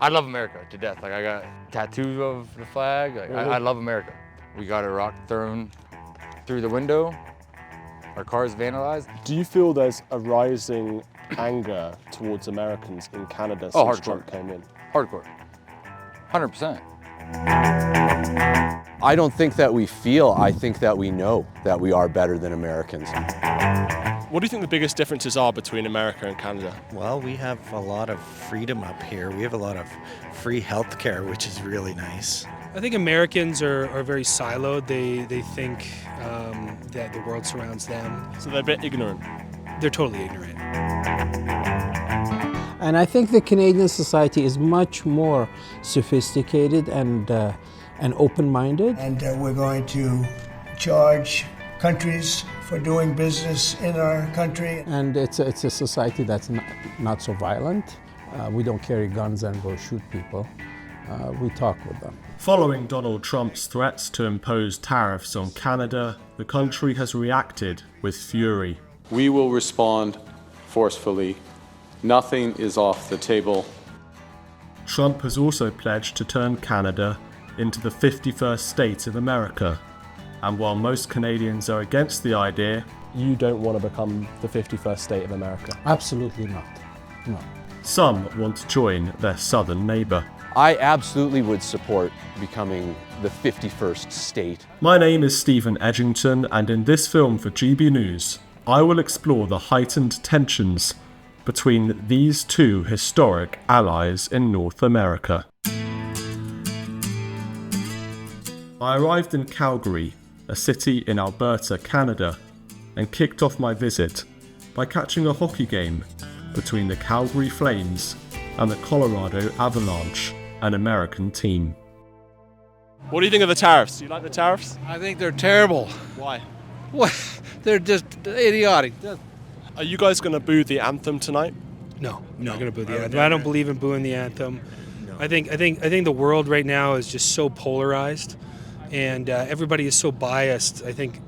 I love America to death. Like I got tattoos of the flag. Like I love America. We got a rock thrown through the window. Our car's vandalized. Do you feel there's a rising anger towards Americans in Canada since Trump came in? Hardcore. 100%. I don't think that we feel, I think that we know that we are better than Americans. What do you think the biggest differences are between America and Canada? Well, we have a lot of freedom up here. We have a lot of free health care, which is really nice. I think Americans are very siloed. They think that the world surrounds them. So they're a bit ignorant. They're totally ignorant. And I think the Canadian society is much more sophisticated and open-minded. And we're going to charge countries for doing business in our country. And it's a society that's not so violent. We don't carry guns and go shoot people. We talk with them. Following Donald Trump's threats to impose tariffs on Canada, the country has reacted with fury. We will respond forcefully. Nothing is off the table. Trump has also pledged to turn Canada into the 51st state of America. And while most Canadians are against the idea, you don't want to become the 51st state of America. Absolutely not. No. Some want to join their southern neighbour. I absolutely would support becoming the 51st state. My name is Stephen Edginton, and in this film for GB News, I will explore the heightened tensions between these two historic allies in North America. I arrived in Calgary, a city in Alberta, Canada, and kicked off my visit by catching a hockey game between the Calgary Flames and the Colorado Avalanche, an American team. What do you think of the tariffs? Do you like the tariffs? I think they're terrible. Why? Well, they're just idiotic. Are you guys going to boo the anthem tonight? No, I'm not going to boo the anthem. I don't believe in booing the anthem. No. I think the world right now is just so polarized, and everybody is so biased. I think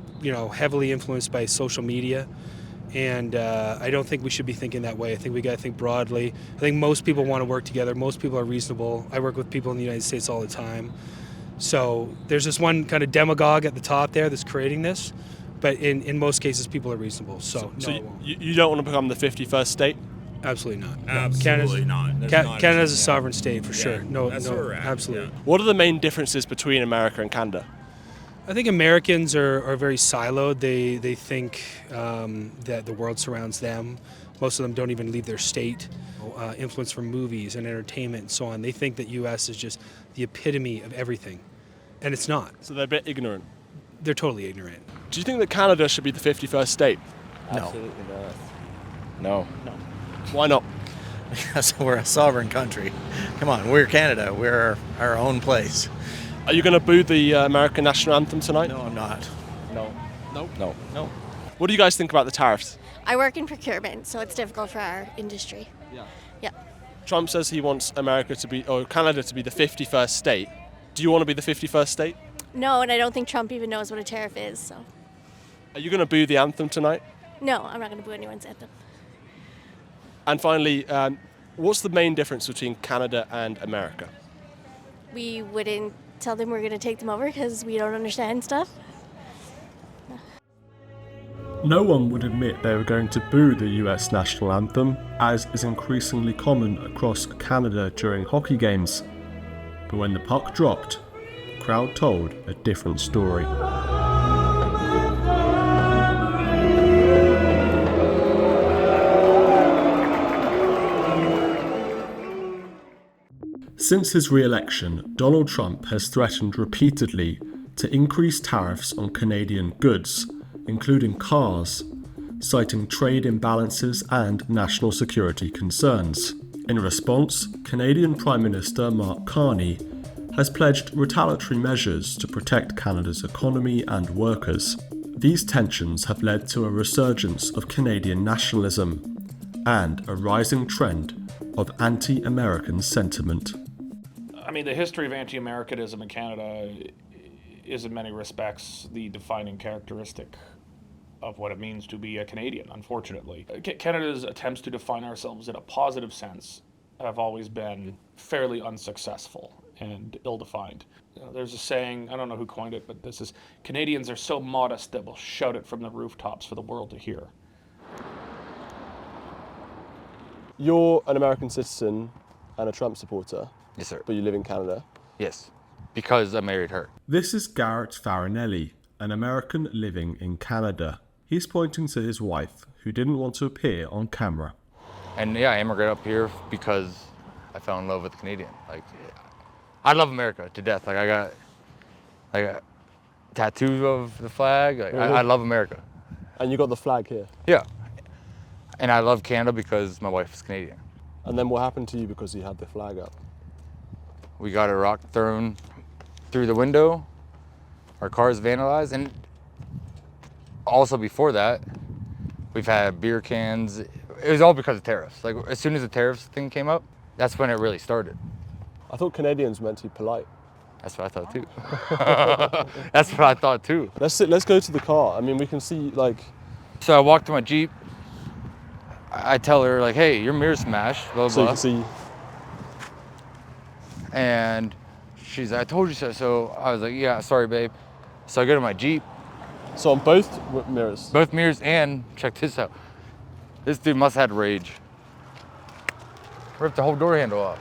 heavily influenced by social media, and I don't think we should be thinking that way. I think we got to think broadly. I think most people want to work together. Most people are reasonable. I work with people in the United States all the time. So there's this one kind of demagogue at the top there that's creating this, but in most cases people are reasonable. So you don't want to become the 51st state? Absolutely not. Absolutely not. Canada's a sovereign state for sure. No, absolutely. Yeah. What are the main differences between America and Canada? I think Americans are very siloed. They think that the world surrounds them. Most of them don't even leave their state. Influence from movies and entertainment and so on. They think that U.S. is just the epitome of everything, and it's not. So they're a bit ignorant. They're totally ignorant. Do you think that Canada should be the 51st state? Absolutely not. No. Why not? Because we're a sovereign country. Come on, we're Canada. We're our own place. Are you going to boo the American national anthem tonight? No, I'm not. No. No. What do you guys think about the tariffs? I work in procurement, so it's difficult for our industry. Yeah. Trump says he wants Canada to be the 51st state. Do you want to be the 51st state? No, and I don't think Trump even knows what a tariff is. So. Are you going to boo the anthem tonight? No, I'm not going to boo anyone's anthem. And finally, what's the main difference between Canada and America? We wouldn't tell them we're going to take them over because we don't understand stuff. No one would admit they were going to boo the US national anthem, as is increasingly common across Canada during hockey games. But when the puck dropped, the crowd told a different story. Since his re-election, Donald Trump has threatened repeatedly to increase tariffs on Canadian goods, including cars, citing trade imbalances and national security concerns. In response, Canadian Prime Minister Mark Carney has pledged retaliatory measures to protect Canada's economy and workers. These tensions have led to a resurgence of Canadian nationalism and a rising trend of anti-American sentiment. I mean, the history of anti-Americanism in Canada is in many respects the defining characteristic of what it means to be a Canadian, unfortunately. Canada's attempts to define ourselves in a positive sense have always been fairly unsuccessful and ill-defined. There's a saying, I don't know who coined it, but this is, Canadians are so modest that we'll shout it from the rooftops for the world to hear. You're an American citizen and a Trump supporter. Yes, sir. But you live in Canada. Yes, because I married her. This is Garrett Farinelli, an American living in Canada. He's pointing to his wife, who didn't want to appear on camera. And yeah, I immigrated up here because I fell in love with the Canadian. Like, I love America to death. Like, I got tattoos of the flag. Like, Really? I love America. And you got the flag here. Yeah. And I love Canada because my wife is Canadian. And then what happened to you because you had the flag up? We got a rock thrown through the window. Our car's vandalized. And also before that, we've had beer cans. It was all because of tariffs. Like, as soon as the tariffs thing came up, that's when it really started. I thought Canadians meant to be polite. That's what I thought too. That's what I thought too. Let's go to the car. I mean, we can see, like... So I walk to my Jeep. I tell her, like, hey, your mirror's smashed, blah, blah, So you blah. can see... And she's like, I told you so. So I was like, yeah, sorry, babe. So I go to my Jeep. So on both mirrors? Both mirrors, and check this out. This dude must have had rage. Ripped the whole door handle off.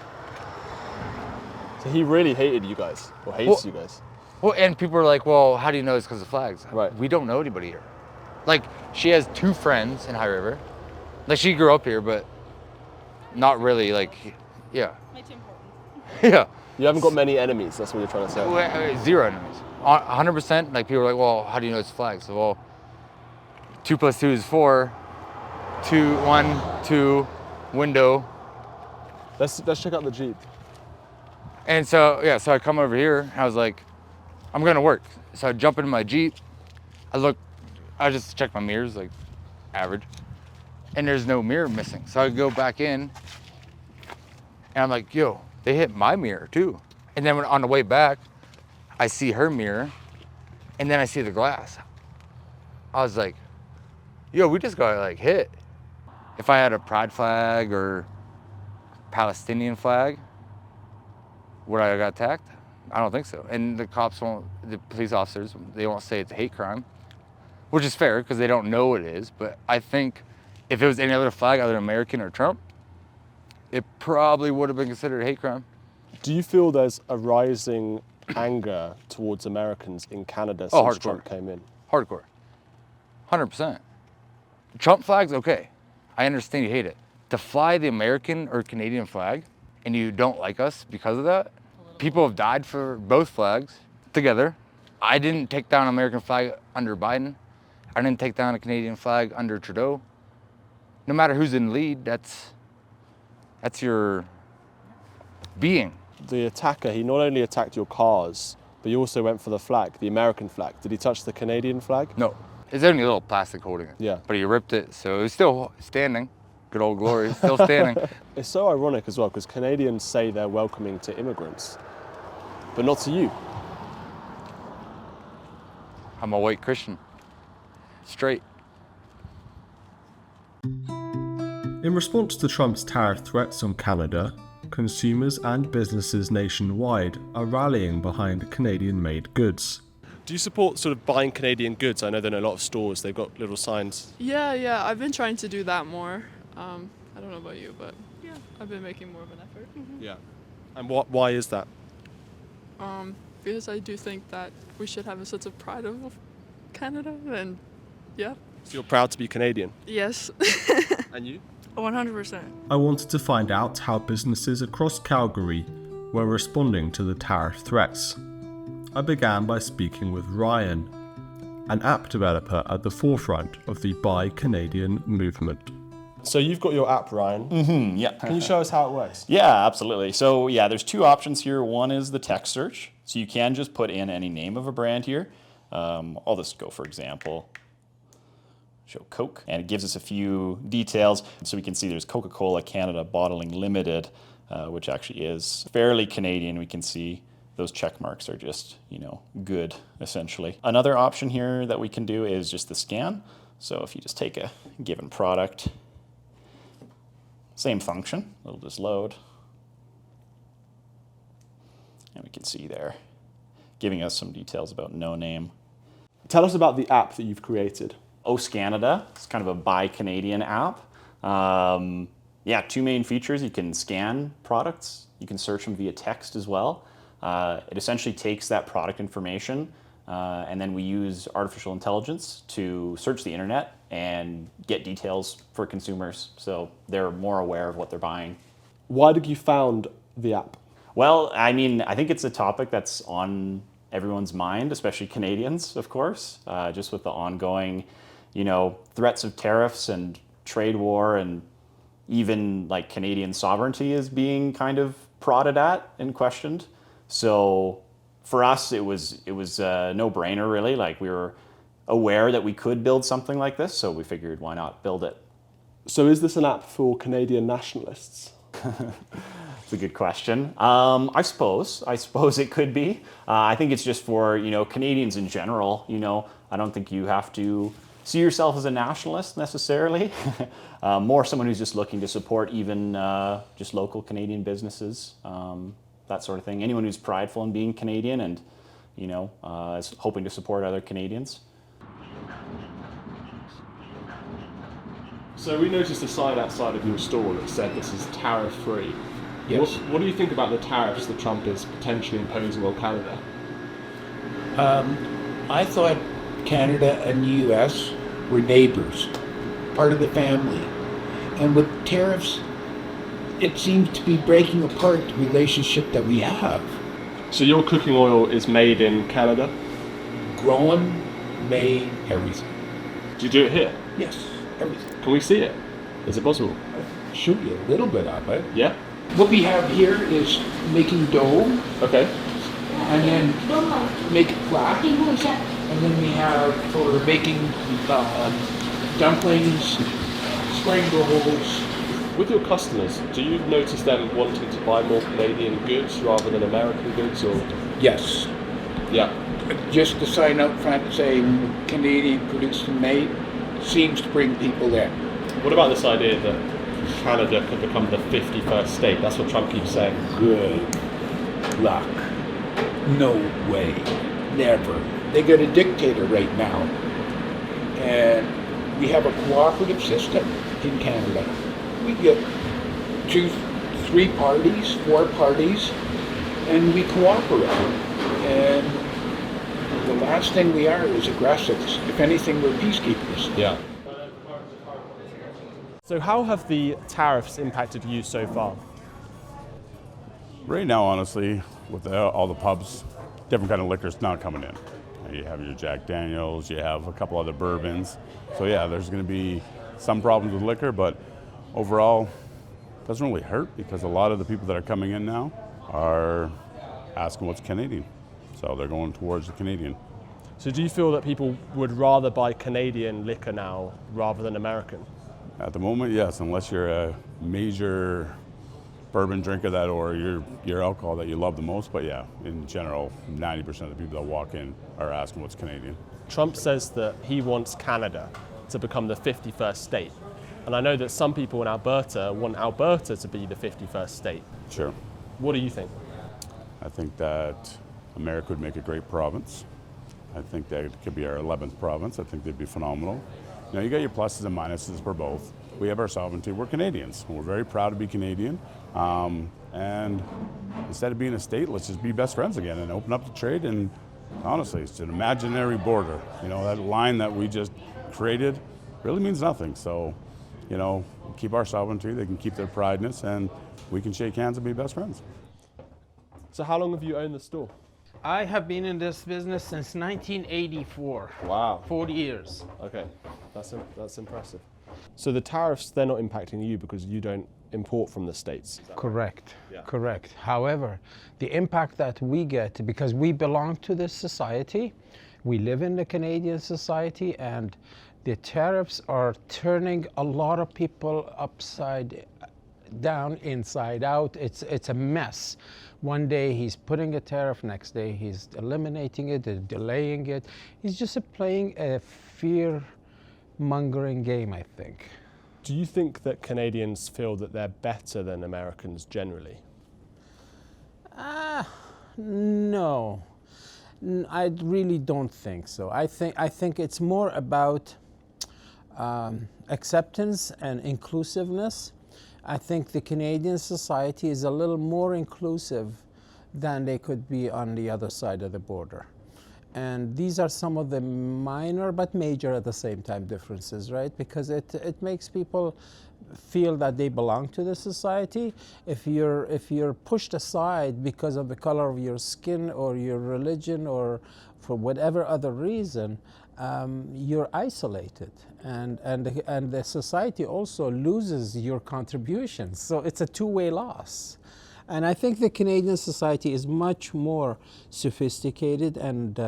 So he really hated you guys, or hates you guys. Well, and people are like, well, how do you know it's because of flags? Right. We don't know anybody here. Like, she has 2 friends in High River. Like, she grew up here, but not really, like, yeah. Yeah. You haven't got many enemies, that's what you're trying to say. Well, 0 enemies. 100%, like, people are like, well, how do you know it's flags? So, well, 2 + 2 is 4. 2, 1, 2, window. Let's check out the Jeep. And so, yeah, so I come over here, and I was like, I'm gonna work. So I jump into my Jeep. I just check my mirrors, like, average. And there's no mirror missing. So I go back in, and I'm like, yo, they hit my mirror too. And then on the way back, I see her mirror, and then I see the glass. I was like, yo, we just got, like, hit. If I had a pride flag or Palestinian flag, would I have got attacked? I don't think so. And the police officers, they won't say it's a hate crime, which is fair because they don't know what it is. But I think if it was any other flag other than American or Trump, it probably would have been considered a hate crime. Do you feel there's a rising anger towards Americans in Canada since Trump came in? Hardcore. 100%. Trump flag's okay. I understand you hate it. To fly the American or Canadian flag and you don't like us because of that, people have died for both flags together. I didn't take down an American flag under Biden. I didn't take down a Canadian flag under Trudeau. No matter who's in the lead, that's your being. The attacker, he not only attacked your cars, but he also went for the flag, the American flag. Did he touch the Canadian flag? No. It's only a little plastic holding it. Yeah. But he ripped it, so it's still standing. Good old glory, still standing. It's so ironic as well, because Canadians say they're welcoming to immigrants, but not to you. I'm a white Christian. Straight. In response to Trump's tariff threats on Canada, consumers and businesses nationwide are rallying behind Canadian-made goods. Do you support sort of buying Canadian goods? I know that in a lot of stores they've got little signs. Yeah, I've been trying to do that more. I don't know about you, but yeah, I've been making more of an effort. Yeah. And why is that? Because I do think that we should have a sense of pride of Canada, and yeah. So you're proud to be Canadian? Yes. And you? 100%. I wanted to find out how businesses across Calgary were responding to the tariff threats. I began by speaking with Ryan, an app developer at the forefront of the Buy Canadian movement. So you've got your app, Ryan. Yeah. Can you show us how it works? Yeah, absolutely. So yeah, there's 2 options here. One is the text search. So you can just put in any name of a brand here. I'll just go, for example, show Coke, and it gives us a few details. So we can see there's Coca-Cola Canada Bottling Limited, which actually is fairly Canadian. We can see those check marks are just, good, essentially. Another option here that we can do is just the scan. So if you just take a given product, same function, it'll just load. And we can see there, giving us some details about No Name. Tell us about the app that you've created. OS Canada, it's kind of a Buy Canadian app. Yeah, two main features. You can scan products. You can search them via text as well. It essentially takes that product information and then we use artificial intelligence to search the internet and get details for consumers so they're more aware of what they're buying. Why did you found the app? Well, I mean, I think it's a topic that's on everyone's mind, especially Canadians, of course, just with the ongoing, threats of tariffs and trade war, and even like Canadian sovereignty is being kind of prodded at and questioned. So for us, it was a no-brainer, really. Like, we were aware that we could build something like this, so we figured, why not build it? So is this an app for Canadian nationalists? It's a good question. I suppose it could be. I think it's just for, Canadians in general. I don't think you have to see yourself as a nationalist necessarily. More someone who's just looking to support even just local Canadian businesses, that sort of thing. Anyone who's prideful in being Canadian and, is hoping to support other Canadians. So we noticed a sign outside of your store that said this is tariff-free. Yes. What do you think about the tariffs that Trump is potentially imposing on Canada? I thought Canada and the U.S. were neighbors, part of the family. And with tariffs, it seems to be breaking apart the relationship that we have. So your cooking oil is made in Canada? Grown, made, everything. Do you do it here? Yes, everything. Can we see it? Is it possible? I'll show you a little bit of it. Yeah. What we have here is making dough. Okay. And then make it flat. And then we have for making dumplings, spring rolls. With your customers, do you notice them wanting to buy more Canadian goods rather than American goods, or? Yes. Yeah. Just the sign out front saying Canadian produced and made seems to bring people in. What about this idea that Canada could become the 51st state? That's what Trump keeps saying. Good luck. No way. Never. They got a dictator right now. And we have a cooperative system in Canada. We get 2, 3 parties, 4 parties, and we cooperate. And the last thing we are is aggressives. If anything, we're peacekeepers. Yeah. So how have the tariffs impacted you so far? Right now, honestly, with all the pubs, different kind of liquor's not coming in. You have your Jack Daniels, you have a couple other bourbons. So yeah, there's going to be some problems with liquor, but overall, it doesn't really hurt because a lot of the people that are coming in now are asking what's Canadian. So they're going towards the Canadian. So do you feel that people would rather buy Canadian liquor now rather than American? At the moment, yes, unless you're a major bourbon drinker or your alcohol that you love the most. But yeah, in general, 90% of the people that walk in are asking what's Canadian. Trump says that he wants Canada to become the 51st state. And I know that some people in Alberta want Alberta to be the 51st state. Sure. What do you think? I think that America would make a great province. I think that it could be our 11th province. I think they'd be phenomenal. You got your pluses and minuses for both. We have our sovereignty. We're Canadians. We're very proud to be Canadian. And instead of being a state, let's just be best friends again and open up the trade. And honestly, it's an imaginary border. That line that we just created really means nothing. So, keep our sovereignty. They can keep their prideness, and we can shake hands and be best friends. So how long have you owned the store? I have been in this business since 1984. Wow. 40 years. Okay, that's impressive. So the tariffs, they're not impacting you because you don't import from the States? Correct, correct. However, the impact that we get, because we belong to this society, we live in the Canadian society, and the tariffs are turning a lot of people upside down, inside out. It's a mess. One day he's putting a tariff, next day he's eliminating it, delaying it. He's just playing a fear-mongering game, I think. Do you think that Canadians feel that they're better than Americans generally? No, I really don't think so. I think it's more about acceptance and inclusiveness. I think the Canadian society is a little more inclusive than they could be on the other side of the border. And these are some of the minor but major at the same time differences, right? Because it makes people feel that they belong to the society. If you're pushed aside because of the color of your skin or your religion or for whatever other reason, you're isolated, and the society also loses your contributions. So it's a two-way loss. And I think the Canadian society is much more sophisticated and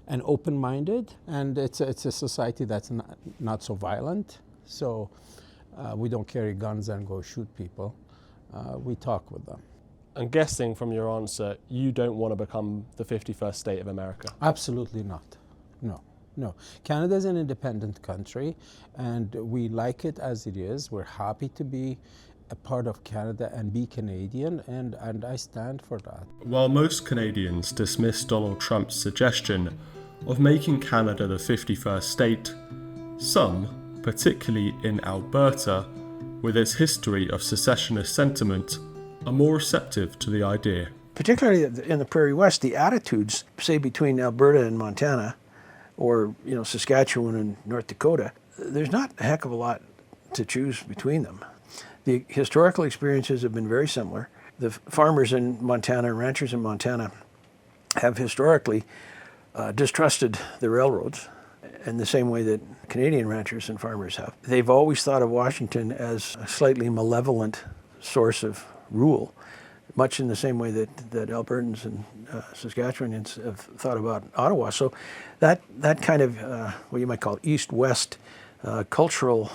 open-minded, and it's a society that's not so violent. So we don't carry guns and go shoot people. We talk with them. I'm guessing from your answer, you don't want to become the 51st state of America. Absolutely not. No. Canada is an independent country, and we like it as it is. We're happy to be a part of Canada and be Canadian, and I stand for that. While most Canadians dismiss Donald Trump's suggestion of making Canada the 51st state, some, particularly in Alberta, with its history of secessionist sentiment, are more receptive to the idea. Particularly in the Prairie West, the attitudes, say between Alberta and Montana, or Saskatchewan and North Dakota, there's not a heck of a lot to choose between them. The historical experiences have been very similar. The farmers in Montana, ranchers in Montana, have historically distrusted the railroads in the same way that Canadian ranchers and farmers have. They've always thought of Washington as a slightly malevolent source of rule, much in the same way that Albertans and Saskatchewanians have thought about Ottawa. So that kind of what you might call east-west cultural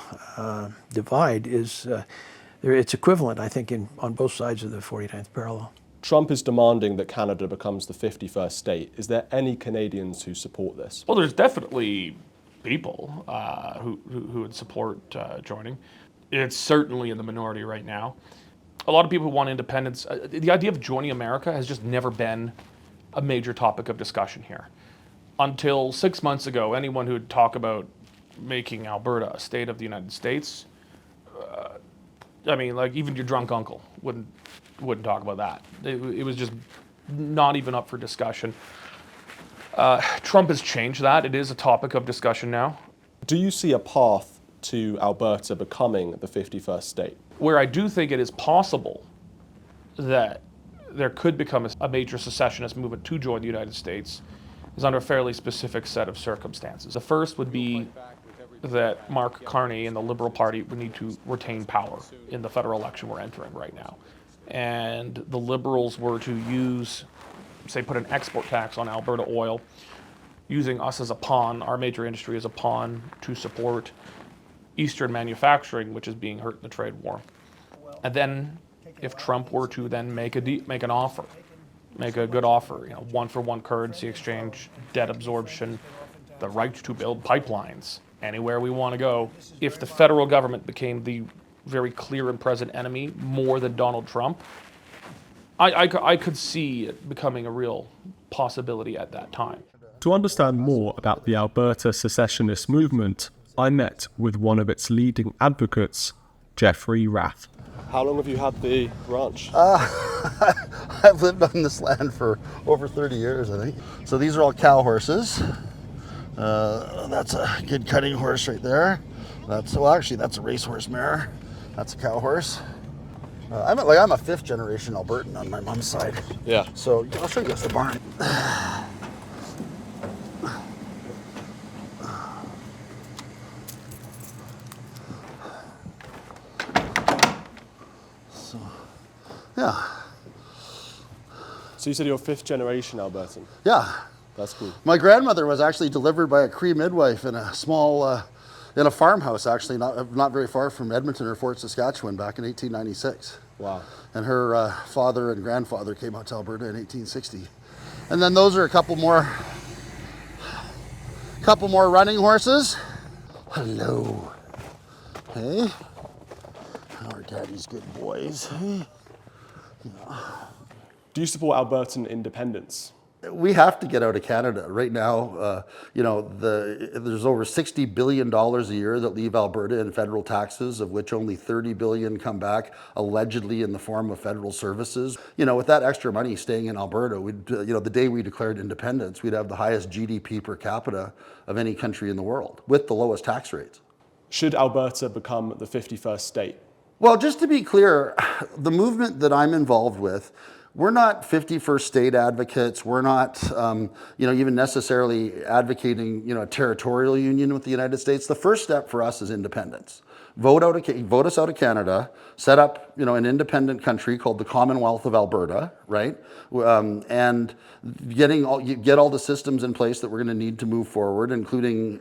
divide is it's equivalent, I think, on both sides of the 49th parallel. Trump is demanding that Canada becomes the 51st state. Is there any Canadians who support this? Well, there's definitely people who would support joining. It's certainly in the minority right now. A lot of people want independence. The idea of joining America has just never been a major topic of discussion here. Until 6 months ago, anyone who would talk about making Alberta a state of the United States, even your drunk uncle wouldn't talk about that. It was just not even up for discussion. Trump has changed that. It is a topic of discussion now. Do you see a path to Alberta becoming the 51st state? Where I do think it is possible that there could become a major secessionist movement to join the United States is under a fairly specific set of circumstances. The first would be that Mark Carney and the Liberal Party would need to retain power in the federal election we're entering right now. And the Liberals were to use, say, put an export tax on Alberta oil, using us as a pawn, our major industry as a pawn, to support Eastern manufacturing, which is being hurt in the trade war. And then if Trump were to then make an offer, make a good offer, one-for-one currency exchange, debt absorption, the right to build pipelines anywhere we want to go. If the federal government became the very clear and present enemy more than Donald Trump, I could see it becoming a real possibility at that time. To understand more about the Alberta secessionist movement, I met with one of its leading advocates, Jeffrey Rath. How long have you had the ranch? I've lived on this land for over 30 years, I think. So these are all cow horses. That's a good cutting horse right there. That's a racehorse mare. That's a cow horse. I'm a fifth generation Albertan on my mom's side. Yeah. So I'll show you guys the barn. Yeah. So you said you're fifth generation Albertan? Yeah. That's cool. My grandmother was actually delivered by a Cree midwife in a small, in a farmhouse actually, not very far from Edmonton or Fort Saskatchewan back in 1896. Wow. And her father and grandfather came out to Alberta in 1860. And then those are a couple more running horses. Hello. Hey. Our daddy's good boys. Hey. Yeah. Do you support Albertan independence? We have to get out of Canada. Right now, there's over $60 billion a year that leave Alberta in federal taxes, of which only $30 billion come back allegedly in the form of federal services. With that extra money staying in Alberta, the day we declared independence, we'd have the highest GDP per capita of any country in the world, with the lowest tax rates. Should Alberta become the 51st state? Well, just to be clear, the movement that I'm involved with, we're not 51st state advocates. We're not, even necessarily advocating, a territorial union with the United States. The first step for us is independence. Vote us out of Canada, set up, an independent country called the Commonwealth of Alberta, right? And get all the systems in place that we're going to need to move forward, including,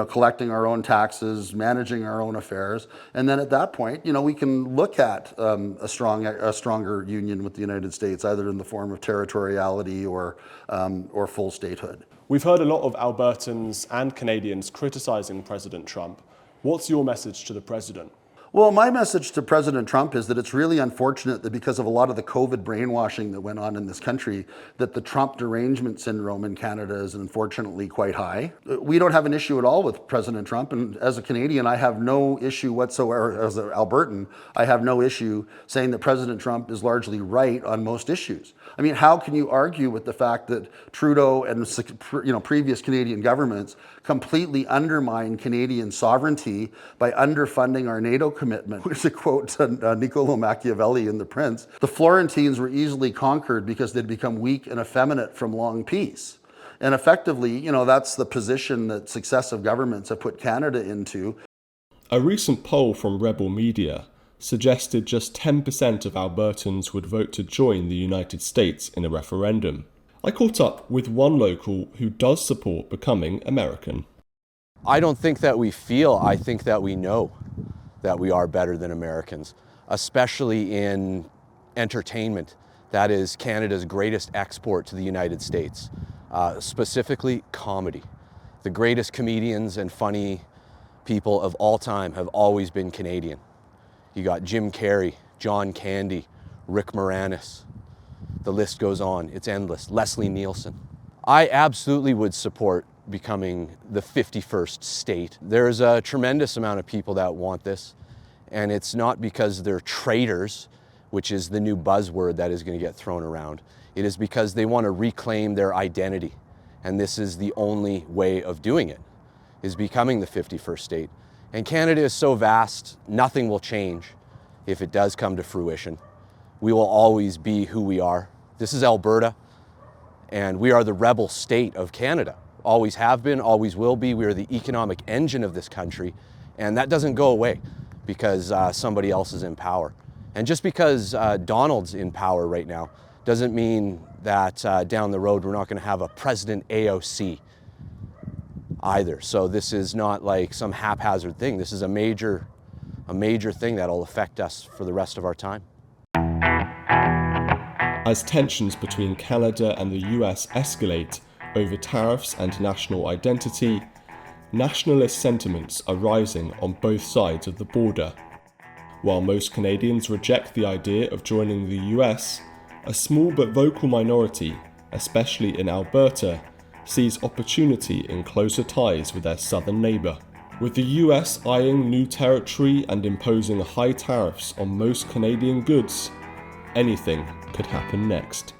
collecting our own taxes, managing our own affairs, and then at that point, we can look at a stronger union with the United States, either in the form of territoriality or full statehood. We've heard a lot of Albertans and Canadians criticizing President Trump. What's your message to the president? Well, my message to President Trump is that it's really unfortunate that because of a lot of the COVID brainwashing that went on in this country, that the Trump derangement syndrome in Canada is unfortunately quite high. We don't have an issue at all with President Trump, and as a Canadian, I have no issue whatsoever, as an Albertan, I have no issue saying that President Trump is largely right on most issues. I mean, how can you argue with the fact that Trudeau and previous Canadian governments completely undermine Canadian sovereignty by underfunding our NATO commitment? Which, to quote Niccolo Machiavelli in The Prince, the Florentines were easily conquered because they'd become weak and effeminate from long peace. And effectively, that's the position that successive governments have put Canada into. A recent poll from Rebel Media suggested just 10% of Albertans would vote to join the United States in a referendum. I caught up with one local who does support becoming American. I don't think that we feel, I think that we know that we are better than Americans, especially in entertainment. That is Canada's greatest export to the United States, specifically comedy. The greatest comedians and funny people of all time have always been Canadian. You got Jim Carrey, John Candy, Rick Moranis. The list goes on, it's endless. Leslie Nielsen. I absolutely would support becoming the 51st state. There's a tremendous amount of people that want this, and it's not because they're traitors, which is the new buzzword that is going to get thrown around. It is because they want to reclaim their identity, and this is the only way of doing it, is becoming the 51st state. And Canada is so vast, nothing will change if it does come to fruition. We will always be who we are. This is Alberta, and we are the rebel state of Canada. Always have been, always will be. We are the economic engine of this country, and that doesn't go away because somebody else is in power. And just because Donald's in power right now doesn't mean that down the road we're not going to have a President AOC either. So this is not like some haphazard thing. This is a major thing that'll affect us for the rest of our time. As tensions between Canada and the US escalate over tariffs and national identity, nationalist sentiments are rising on both sides of the border. While most Canadians reject the idea of joining the US, a small but vocal minority, especially in Alberta, sees opportunity in closer ties with their southern neighbour. With the US eyeing new territory and imposing high tariffs on most Canadian goods, anything could happen next.